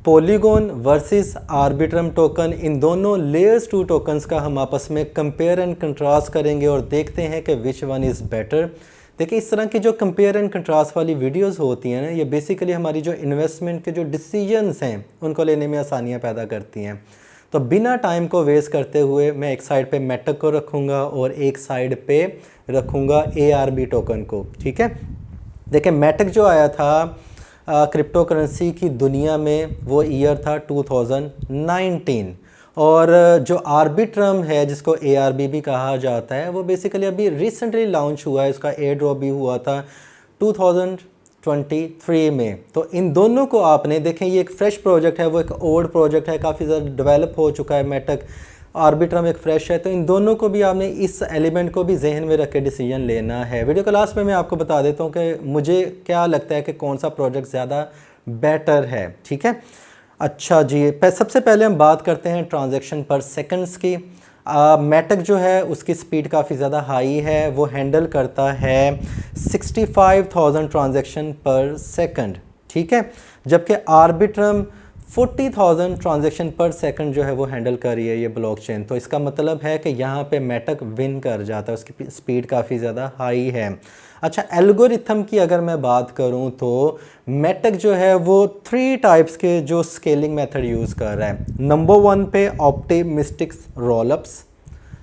Polygon versus Arbitrum token, इन दोनों layers 2 tokens का हम आपस में कंपेयर एंड कंट्रास्ट करेंगे और देखते हैं कि विच वन इज़ बेटर। देखिए, इस तरह की जो कंपेयर एंड कंट्रास्ट वाली वीडियोस होती हैं ना, ये बेसिकली हमारी जो इन्वेस्टमेंट के जो डिसीजंस हैं उनको लेने में आसानियाँ पैदा करती हैं। तो बिना टाइम को वेस्ट करते हुए मैं एक साइड पे मेटक को रखूँगा और एक साइड पे रखूँगा ARB टोकन को। ठीक है, देखिए मेटक जो आया था क्रिप्टो करेंसी की दुनिया में, वो ईयर था 2019, और जो आर्बिट्रम है जिसको ARB भी कहा जाता है, वो बेसिकली अभी रिसेंटली लॉन्च हुआ है। इसका एयर ड्रॉप भी हुआ था 2023 में। तो इन दोनों को आपने देखें, ये एक फ्रेश प्रोजेक्ट है, वो एक ओल्ड प्रोजेक्ट है, काफ़ी ज़्यादा डेवलप हो चुका है मेटक। आर्बिट्रम एक फ्रेश है, तो इन दोनों को भी आपने इस एलिमेंट को भी जहन में रख के डिसीजन लेना है। वीडियो के लास्ट में मैं आपको बता देता हूँ कि मुझे क्या लगता है कि कौन सा प्रोजेक्ट ज़्यादा बेटर है। ठीक है, अच्छा जी, सबसे पहले हम बात करते हैं ट्रांजैक्शन पर सेकंड्स की। मेटक जो है उसकी स्पीड काफ़ी ज़्यादा हाई है, वो हैंडल करता है 65,000 ट्रांजैक्शन पर सेकंड। ठीक है, जबकि आर्बिट्रम 40,000 ट्रांजैक्शन पर सेकंड जो है वो हैंडल कर रही है ये ब्लॉकचेन। तो इसका मतलब है कि यहाँ पे मेटक विन कर जाता है, उसकी स्पीड काफ़ी ज़्यादा हाई है। अच्छा, एल्गोरिथम की अगर मैं बात करूँ तो मेटक जो है वो 3 टाइप्स के जो स्केलिंग मेथड यूज़ कर रहा है। नंबर 1 पे ऑप्टिमिस्टिक रोलअप्स,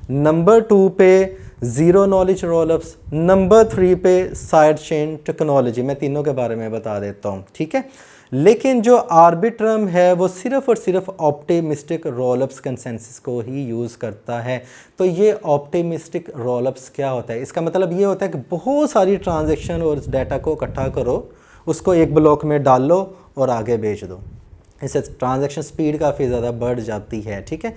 नंबर 2 पे ज़ीरो नॉलेज रोलअप्स, नंबर 3 पे साइड चेन टेक्नोलॉजी। मैं तीनों के बारे में बता देता हूँ। ठीक है, लेकिन जो आर्बिट्रम है वो सिर्फ और सिर्फ ऑप्टिमिस्टिक रोलअप्स कंसेंसस को ही यूज़ करता है। तो ये ऑप्टिमिस्टिक रोलअप्स क्या होता है? इसका मतलब ये होता है कि बहुत सारी ट्रांजैक्शन और इस डाटा को इकट्ठा करो, उसको एक ब्लॉक में डाल लो और आगे भेज दो। इससे ट्रांजैक्शन स्पीड काफ़ी ज़्यादा बढ़ जाती है। ठीक है,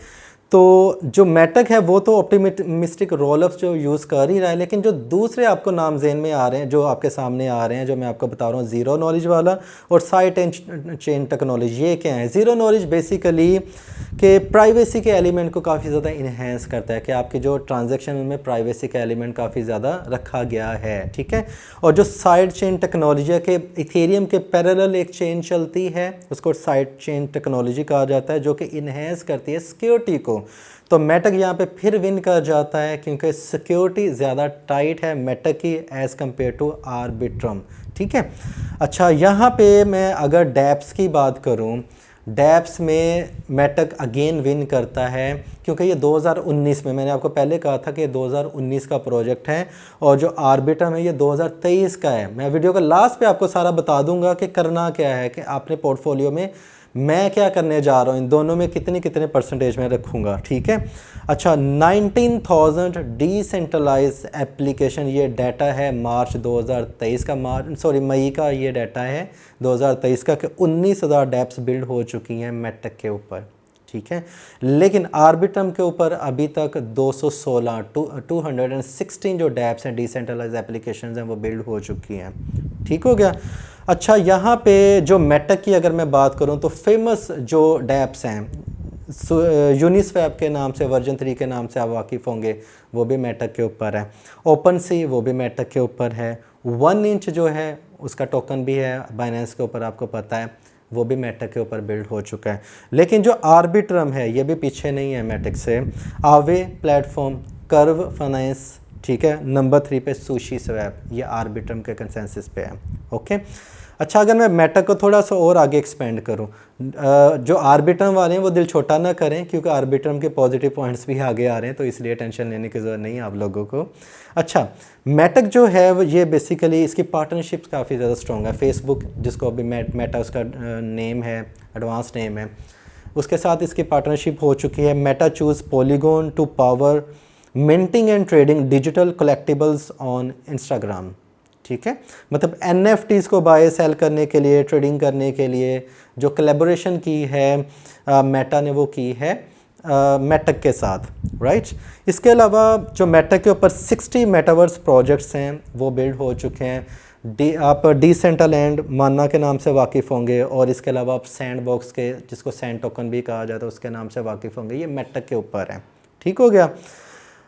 तो जो मेटक है वो तो ऑप्टिमिस्टिक रोलअप्स जो यूज़ कर ही रहा है, लेकिन जो दूसरे आपको नाम ज़हन में आ रहे हैं, जो आपके सामने आ रहे हैं, जो मैं आपको बता रहा हूँ, ज़ीरो नॉलेज वाला और साइड चेन टेक्नोलॉजी, ये क्या है? ज़ीरो नॉलेज बेसिकली कि प्राइवेसी के एलिमेंट को काफ़ी ज़्यादा इन्हेंस करता है, कि आपकी जो ट्रांजैक्शन में प्राइवेसी का एलिमेंट काफ़ी ज़्यादा रखा गया है। ठीक है, और जो साइड चेन टेक्नोलॉजी है कि इथेरियम के पैरेलल एक चेन चलती है, उसको साइड चेन टेक्नोलॉजी कहा जाता है, जो कि इन्हेंस करती है सिक्योरिटी को। तो मेटक यहाँ पे फिर विन कर जाता है क्योंकि सिक्योरिटी ज़्यादा टाइट है मेटक की एज़ कम्पेयर टू आर्बिट्रम। ठीक है, अच्छा, यहाँ पे मैं अगर डैप्स की बात करूँ, डैप्स में मेटक अगेन विन करता है क्योंकि ये 2019 में, मैंने आपको पहले कहा था कि 2019 का प्रोजेक्ट है, और जो आर्बिट्रम है ये 2023 का है। मैं वीडियो का लास्ट पे आपको सारा बता दूंगा कि करना क्या है, कि आपने पोर्टफोलियो में मैं क्या करने जा रहा हूँ, इन दोनों में कितने कितने परसेंटेज में रखूँगा। ठीक है, अच्छा, 19,000 डिसेंट्रलाइज एप्लीकेशन, ये डाटा है मार्च 2023 का, मई का ये डाटा है 2023 का, कि 19,000 डैप्स बिल्ड हो चुकी हैं मेटक के ऊपर। ठीक है, लेकिन आर्बिट्रम के ऊपर अभी तक 216 जो डैप्स हैं, डिसेंट्रलाइज एप्लीकेशन हैं, वो बिल्ड हो चुकी हैं। ठीक हो गया। अच्छा, यहाँ पे जो मेटक की अगर मैं बात करूँ तो फेमस जो डैप्स हैं, यूनिस्वैप के नाम से, वर्जन 3 के नाम से आप वाकिफ़ होंगे, वो भी मेटक के ऊपर है। ओपन सी, वो भी मेटक के ऊपर है। 1 इंच जो है उसका टोकन भी है बाइनेंस के ऊपर, आपको पता है, वो भी मेटक के ऊपर बिल्ड हो चुका है। लेकिन जो आर्बिट्रम है ये भी पीछे नहीं है मेटक से। आवे प्लेटफॉर्म, कर्व फाइनेंस, ठीक है, नंबर 3 पे सुशी स्वैप, ये आर्बिट्रम के कंसेंसस पे है। ओके, अच्छा, अगर मैं मेटक को थोड़ा सा और आगे एक्सपेंड करूं, जो आर्बिट्रम वाले हैं वो दिल छोटा ना करें, क्योंकि आर्बिट्रम के पॉजिटिव पॉइंट्स भी आगे आ रहे हैं, तो इसलिए टेंशन लेने की ज़रूरत नहीं है आप लोगों को। अच्छा, मेटक जो है वो ये बेसिकली इसकी पार्टनरशिप्स काफ़ी ज़्यादा स्ट्रॉन्ग है। फेसबुक, जिसको अभी मेटा उसका नेम है, एडवांस नेम है, उसके साथ इसकी पार्टनरशिप हो चुकी है। Meta choose Polygon to power minting and trading digital collectibles on Instagram. ठीक है, मतलब NFTs को बाय सेल करने के लिए, ट्रेडिंग करने के लिए जो कोलैबोरेशन की है मेटा ने, वो की है मेटक के साथ, राइट। इसके अलावा जो मेटक के ऊपर 60 मेटावर्स प्रोजेक्ट्स हैं वो बिल्ड हो चुके हैं। आप डिसेंट्रलैंड माना के नाम से वाकिफ़ होंगे, और इसके अलावा आप सैंडबॉक्स के, जिसको सैंड टोकन भी कहा जाता है, उसके नाम से वाकिफ़ होंगे। ये मेटक के ऊपर है। ठीक हो गया।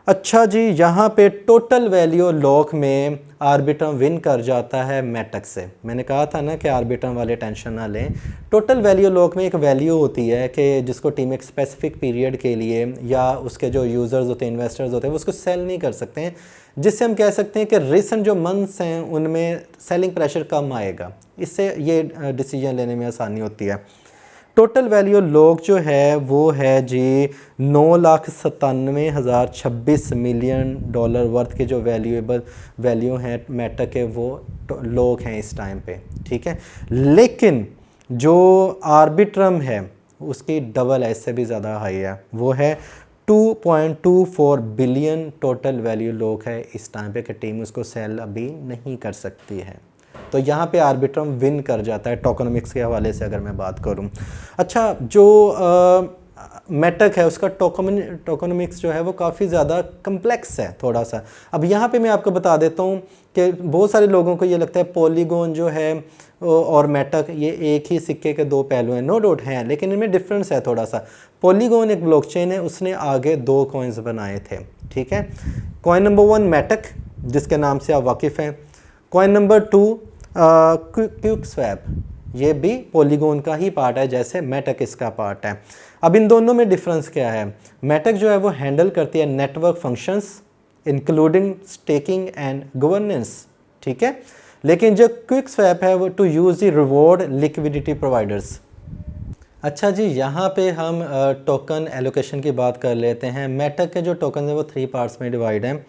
अच्छा जी, यहाँ पे टोटल वैल्यू लॉक में आर्बिट्रम विन कर जाता है मेटक से। मैंने कहा था ना कि आर्बिट्रम वाले टेंशन ना लें। टोटल वैल्यू लॉक में एक वैल्यू होती है कि जिसको टीम एक स्पेसिफिक पीरियड के लिए या उसके जो यूज़र्स होते हैं, इन्वेस्टर्स होते हैं, वो उसको सेल नहीं कर सकते हैं, जिससे हम कह सकते हैं कि रिसेंट जो मंथ्स हैं उनमें सेलिंग प्रेशर कम आएगा। इससे ये डिसीजन लेने में आसानी होती है। टोटल वैल्यू लॉक जो है वो है जी 9,97,026 मिलियन डॉलर वर्थ के जो वैल्यू हैं मेटक के, वो लॉक हैं इस टाइम पे, ठीक है। लेकिन जो आर्बिट्रम है उसकी डबल है, इससे भी ज़्यादा हाई है, वो है 2.24 बिलियन टोटल वैल्यू लॉक है इस टाइम पे कि टीम उसको सेल अभी नहीं कर सकती है। तो यहाँ पे आर्बिट्रम विन कर जाता है टोकनोमिक्स के हवाले से अगर मैं बात करूँ। अच्छा, जो मेटक है उसका टोकनोमिक्स जो है वो काफ़ी ज़्यादा कम्प्लेक्स है थोड़ा सा। अब यहाँ पे मैं आपको बता देता हूँ कि बहुत सारे लोगों को ये लगता है पॉलीगॉन जो है और मेटक ये एक ही सिक्के के दो पहलू हैं। नो डाउट हैं, लेकिन इनमें डिफरेंस है थोड़ा सा। पॉलीगॉन एक ब्लॉकचेन है, उसने आगे दो कॉइन्स बनाए थे, ठीक है। कॉइन नंबर 1 मेटक, जिसके नाम से आप वाकिफ़ हैं। कॉइन नंबर 2 क्विक स्वैप, ये भी पॉलीगॉन का ही पार्ट है जैसे मेटक इसका पार्ट है। अब इन दोनों में डिफरेंस क्या है? मेटक जो है वो हैंडल करती है network functions including staking and governance, ठीक है। लेकिन जो क्विक स्वैप है वो to use the reward liquidity providers. अच्छा जी, यहाँ पे हम टोकन एलोकेशन की बात कर लेते हैं। मेटक के जो टोकन है वो 3 पार्ट्स में डिवाइड हैं।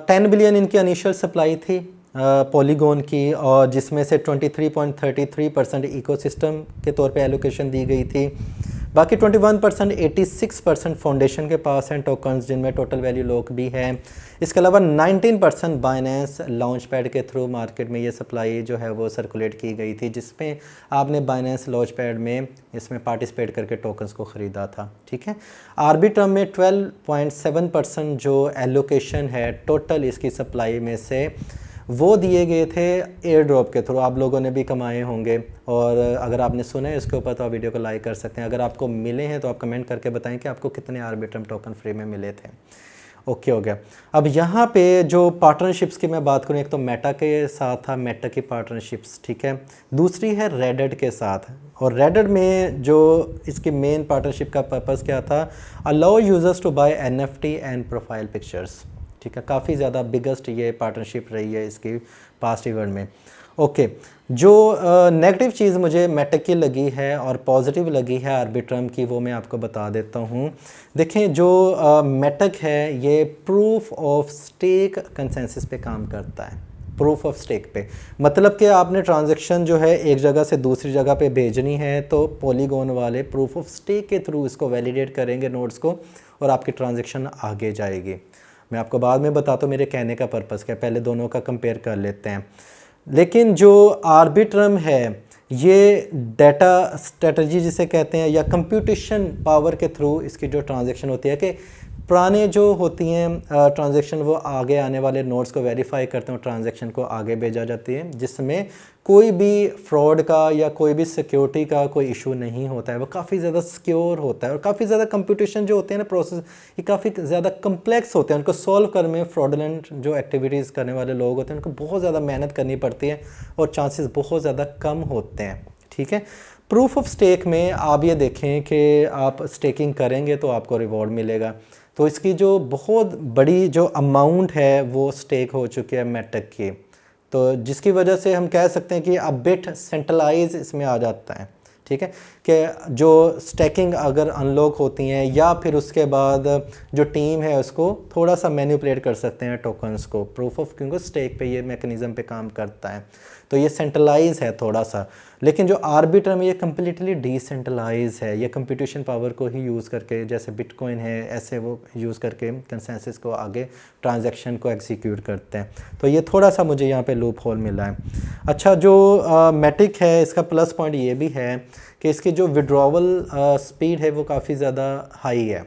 10 बिलियन इनकी इनिशियल सप्लाई थी पॉलीगॉन की, और जिसमें से 23.33% इकोसिस्टम के तौर पे एलोकेशन दी गई थी। बाकी 21% 86% फाउंडेशन के पास हैं टोकन्स, जिनमें टोटल वैल्यू लॉक भी है। इसके अलावा 19% बाइनेंस लॉन्च पैड के थ्रू मार्केट में ये सप्लाई जो है वो सर्कुलेट की गई थी, जिसमें आपने बाइनेंस लॉन्च पैड में इसमें पार्टिसिपेट करके टोकन्स को ख़रीदा था, ठीक है। आर्बिट्रम में 12.7% जो एलोकेशन है टोटल इसकी सप्लाई में से वो दिए गए थे एयर ड्रॉप के थ्रू। आप लोगों ने भी कमाए होंगे, और अगर आपने सुना है इसके ऊपर तो आप वीडियो को लाइक कर सकते हैं। अगर आपको मिले हैं तो आप कमेंट करके बताएं कि आपको कितने आर्बिट्रम टोकन फ्री में मिले थे। ओके, हो गया। अब यहाँ पे जो पार्टनरशिप्स की मैं बात करूँ, एक तो मेटा के साथ था, मेटा की पार्टनरशिप्स, ठीक है। दूसरी है रेडिट के साथ, और रेडिट में जो इसकी मेन पार्टनरशिप का पर्पज़ क्या था? Allow users to buy NFT and profile pictures, ठीक है। काफ़ी ज़्यादा बिगेस्ट ये पार्टनरशिप रही है इसकी पास्ट इवेंट में। ओके, जो नेगेटिव चीज़ मुझे मेटक की लगी है और पॉजिटिव लगी है आर्बिट्रम की, वो मैं आपको बता देता हूँ। देखें, जो मेटक है ये प्रूफ ऑफ स्टेक कंसेंसस पे काम करता है। प्रूफ ऑफ स्टेक पे मतलब कि आपने ट्रांजैक्शन जो है एक जगह से दूसरी जगह पे भेजनी है, तो पॉलीगॉन वाले प्रूफ ऑफ स्टेक के थ्रू इसको वैलिडेट करेंगे नोड्स को, और आपकी ट्रांजैक्शन आगे जाएगी। मैं आपको बाद में बताता हूँ मेरे कहने का पर्पज़ क्या, पहले दोनों का कंपेयर कर लेते हैं। लेकिन जो आर्बिट्रम है ये डाटा स्ट्रेटजी जिसे कहते हैं, या कंप्यूटेशन पावर के थ्रू इसकी जो ट्रांजैक्शन होती है, कि पुराने जो होती हैं ट्रांजैक्शन वो आगे आने वाले नोड्स को वेरीफाई करते हैं, ट्रांजैक्शन को आगे भेजा जाती है, जिसमें कोई भी फ्रॉड का या कोई भी सिक्योरिटी का कोई इशू नहीं होता है। वो काफ़ी ज़्यादा सिक्योर होता है, और काफ़ी ज़्यादा कंप्यूटेशन जो होते हैं ना प्रोसेस, ये काफ़ी ज़्यादा कम्प्लेक्स होते हैं। उनको सॉल्व करने में फ्रॉडलेंट जो एक्टिविटीज़ करने वाले लोग होते हैं उनको बहुत ज़्यादा मेहनत करनी पड़ती है, और चांसेस बहुत ज़्यादा कम होते हैं, ठीक है। प्रूफ ऑफ स्टेक में आप ये देखें कि आप स्टेकिंग करेंगे तो आपको रिवॉर्ड मिलेगा। तो इसकी जो बहुत बड़ी जो अमाउंट है वो स्टेक हो चुकी है मेटक की, तो जिसकी वजह से हम कह सकते हैं कि अब बिट सेंट्रलाइज इसमें आ जाता है, ठीक है। कि जो स्टैकिंग अगर अनलॉक होती हैं, या फिर उसके बाद जो टीम है उसको थोड़ा सा मैनिपुलेट कर सकते हैं टोकन्स को, प्रूफ ऑफ, क्योंकि स्टेक पे ये मैकेनिज़्म पे काम करता है, तो ये सेंट्रलाइज है थोड़ा सा। लेकिन जो आर्बिट्रम ये कम्प्लीटली डिसेंट्रलाइज है, ये कंप्यूटेशन पावर को ही यूज़ करके, जैसे बिटकॉइन है ऐसे वो यूज़ करके कंसेंसस को आगे ट्रांजैक्शन को एग्जीक्यूट करते हैं। तो ये थोड़ा सा मुझे यहाँ पे लूप होल मिला है। अच्छा, जो मेटिक है इसका प्लस पॉइंट ये भी है कि इसकी जो विड्रॉवल स्पीड है वो काफ़ी ज़्यादा हाई है,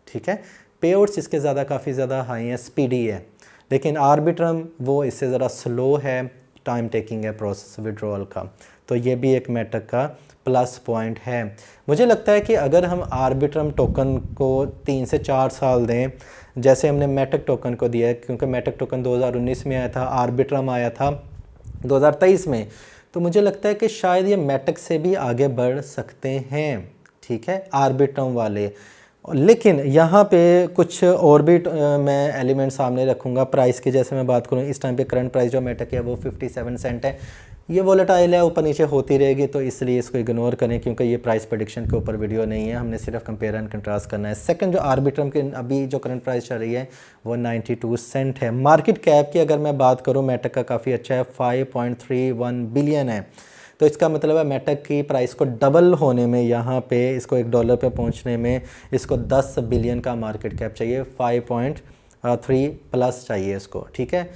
ठीक है। पे आउट्स इसके ज़्यादा काफ़ी ज़्यादा हाई है, स्पीडी है। लेकिन आर्बिट्रम वो इससे ज़रा स्लो है, टाइम टेकिंग है प्रोसेस विड्रॉल का। तो ये भी एक मेटक का प्लस पॉइंट है। मुझे लगता है कि अगर हम आर्बिट्रम टोकन को 3 से 4 साल दें, जैसे हमने मेटक टोकन को दिया है, क्योंकि मेटक टोकन 2019 में आया था, आर्बिट्रम आया था 2023 में, तो मुझे लगता है कि शायद ये मेटक से भी आगे बढ़ सकते हैं, ठीक है, आर्बिट्रम वाले। लेकिन यहाँ पे कुछ और भी मैं एलिमेंट सामने रखूँगा प्राइस की। जैसे मैं बात करूँ इस टाइम पे करंट प्राइस जो मेटक है वो 57 सेंट है। ये वोलेटाइल है, ऊपर नीचे होती रहेगी, तो इसलिए इसको इग्नोर करें, क्योंकि ये प्राइस प्रेडिक्शन के ऊपर वीडियो नहीं है, हमने सिर्फ कंपेयर एंड कंट्रास्ट करना है। सेकंड, जो आर्बिट्रम के अभी जो करंट प्राइस चल रही है वो 92 सेंट है। मार्केट कैप की अगर मैं बात करूँ मेटक का काफ़ी अच्छा है, 5.31 बिलियन है। तो इसका मतलब है मेटक की प्राइस को डबल होने में, यहाँ पे इसको $1 पे पहुँचने में इसको 10 बिलियन का मार्केट कैप चाहिए, 5.3 प्लस चाहिए इसको, ठीक है,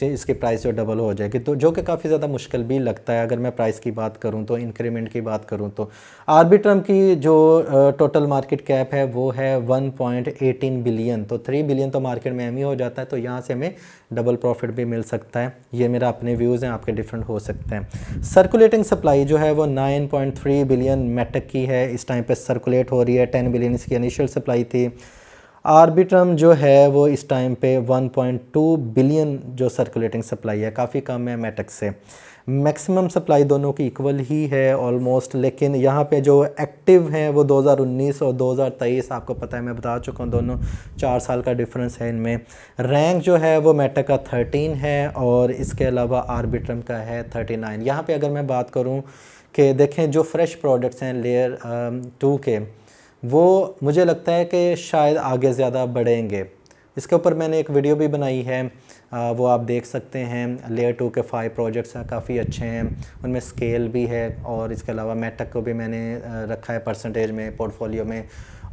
इसकी प्राइस जो डबल हो जाएगी, तो जो कि काफ़ी ज़्यादा मुश्किल भी लगता है अगर मैं प्राइस की बात करूं तो, इंक्रीमेंट की बात करूं तो। आर्बिट्रम की जो टोटल मार्केट कैप है वो है 1.18 बिलियन, तो 3 बिलियन तो मार्केट में एम ही हो जाता है, तो यहाँ से हमें डबल प्रॉफिट भी मिल सकता है। ये मेरा अपने व्यूज़ हैं, आपके डिफरेंट हो सकते हैं। सर्कुलेटिंग सप्लाई जो है वो 9.3 बिलियन मेटक की है, इस टाइम पे सर्कुलेट हो रही है, 10 बिलियन इसकी इनिशियल सप्लाई थी। आर्बिट्रम जो है वो इस टाइम पे 1.2 बिलियन जो सर्कुलेटिंग सप्लाई है, काफ़ी कम है मेटक से। मैक्सिमम सप्लाई दोनों की इक्वल ही है ऑलमोस्ट, लेकिन यहाँ पे जो एक्टिव हैं वो 2019 और 2023, आपको पता है, मैं बता चुका हूँ, दोनों 4 साल का डिफरेंस है इनमें। रैंक जो है वो मेटक का 13 है और इसके अलावा आर्बिट्रम का है 39। यहाँ पे अगर मैं बात करूँ कि देखें जो फ्रेश प्रोडक्ट्स हैं लेयर 2 के, वो मुझे लगता है कि शायद आगे ज़्यादा बढ़ेंगे। इसके ऊपर मैंने एक वीडियो भी बनाई है, वो आप देख सकते हैं। लेयर 2 के 5 प्रोजेक्ट्स हैं, काफ़ी अच्छे हैं, उनमें स्केल भी है, और इसके अलावा मेटक को भी मैंने रखा है परसेंटेज में पोर्टफोलियो में,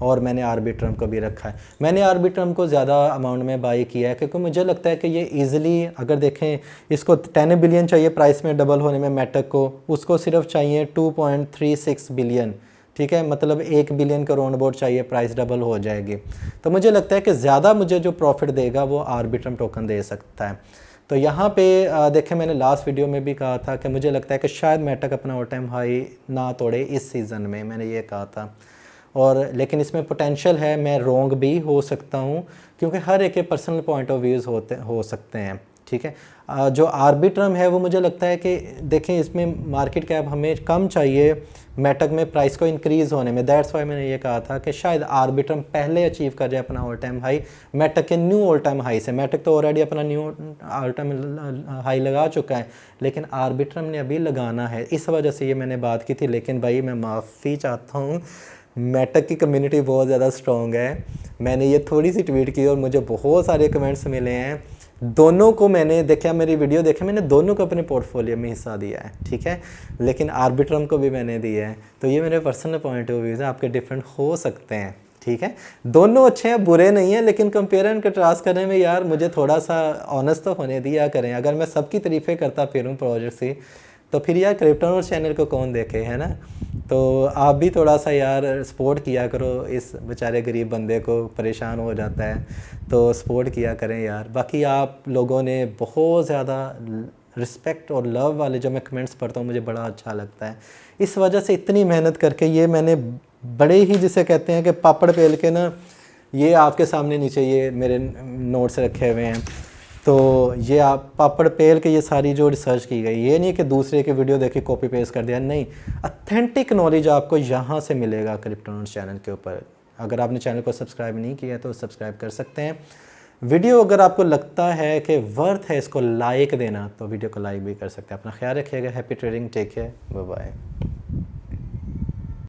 और मैंने आर्बिट्रम को भी रखा है। मैंने आर्बिट्रम को ज़्यादा अमाउंट में बाई किया है क्योंकि मुझे लगता है कि ये ईज़िली, अगर देखें इसको 10 बिलियन चाहिए प्राइस में डबल होने में मेटक को, उसको सिर्फ चाहिए 2.36 बिलियन, ठीक है, मतलब 1 बिलियन का राउंड अबाउट चाहिए, प्राइस डबल हो जाएगी। तो मुझे लगता है कि ज़्यादा मुझे जो प्रॉफिट देगा वो आर्बिट्रम टोकन दे सकता है। तो यहाँ पे देखें, मैंने लास्ट वीडियो में भी कहा था कि मुझे लगता है कि शायद मेटक अपना ऑल टाइम हाई ना तोड़े इस सीज़न में, मैंने ये कहा था, और लेकिन इसमें पोटेंशियल है, मैं रॉन्ग भी हो सकता हूँ, क्योंकि हर एक के पर्सनल पॉइंट ऑफ व्यूज़ हो सकते हैं, ठीक है। जो आर्बिट्रम है वो मुझे लगता है कि देखें इसमें मार्केट कैप हमें कम चाहिए मेटक में प्राइस को इंक्रीज़ होने में, दैट्स वाई मैंने ये कहा था कि शायद आर्बिट्रम पहले अचीव कर जाए अपना ऑल टाइम हाई मेटक के न्यू ऑल टाइम हाई से। मेटक तो ऑलरेडी अपना न्यू ऑल टाइम हाई लगा चुका है, लेकिन आर्बिट्रम ने अभी लगाना है, इस वजह से ये मैंने बात की थी। लेकिन भाई मैं माफ़ी चाहता हूँ, मेटक की कम्युनिटी बहुत ज़्यादा स्ट्रॉन्ग है। मैंने ये थोड़ी सी ट्वीट की और मुझे बहुत सारे कमेंट्स मिले हैं, दोनों को मैंने देखा, मेरी वीडियो देखा, मैंने दोनों को अपने पोर्टफोलियो में हिस्सा दिया है, ठीक है, लेकिन आर्बिट्रम को भी मैंने दिया है। तो ये मेरे पर्सनल पॉइंट ऑफ व्यूज़ हैं, आपके डिफरेंट हो सकते हैं, ठीक है, दोनों अच्छे हैं, बुरे नहीं हैं, लेकिन कंपेयर एंड कंट्रास्ट करने में यार मुझे थोड़ा सा ऑनेस्ट तो होने दिया करें। अगर मैं सबकी तारीफ़ें करता फिरूँ प्रोजेक्ट से, तो फिर यार क्रिप्टोनॉर्स चैनल को कौन देखे, है ना। तो आप भी थोड़ा सा यार सपोर्ट किया करो, इस बेचारे गरीब बंदे को, परेशान हो जाता है, तो सपोर्ट किया करें यार। बाकी आप लोगों ने बहुत ज़्यादा रिस्पेक्ट और लव वाले जो मैं कमेंट्स पढ़ता हूँ, मुझे बड़ा अच्छा लगता है। इस वजह से इतनी मेहनत करके ये मैंने बड़े ही, जिसे कहते हैं कि पापड़ पेल के ना, ये आपके सामने नीचे ये मेरे नोट्स रखे हुए हैं, तो ये आप पापड़ पेल के ये सारी जो रिसर्च की गई, ये नहीं कि दूसरे के वीडियो देख के कॉपी पेस्ट कर दिया, नहीं, ऑथेंटिक नॉलेज आपको यहाँ से मिलेगा क्रिप्टोनॉर्स चैनल के ऊपर। अगर आपने चैनल को सब्सक्राइब नहीं किया तो सब्सक्राइब कर सकते हैं। वीडियो अगर आपको लगता है कि वर्थ है इसको लाइक देना, तो वीडियो को लाइक भी कर सकते हैं। अपना ख्याल रखिएगा, happy trading, take care, bye bye.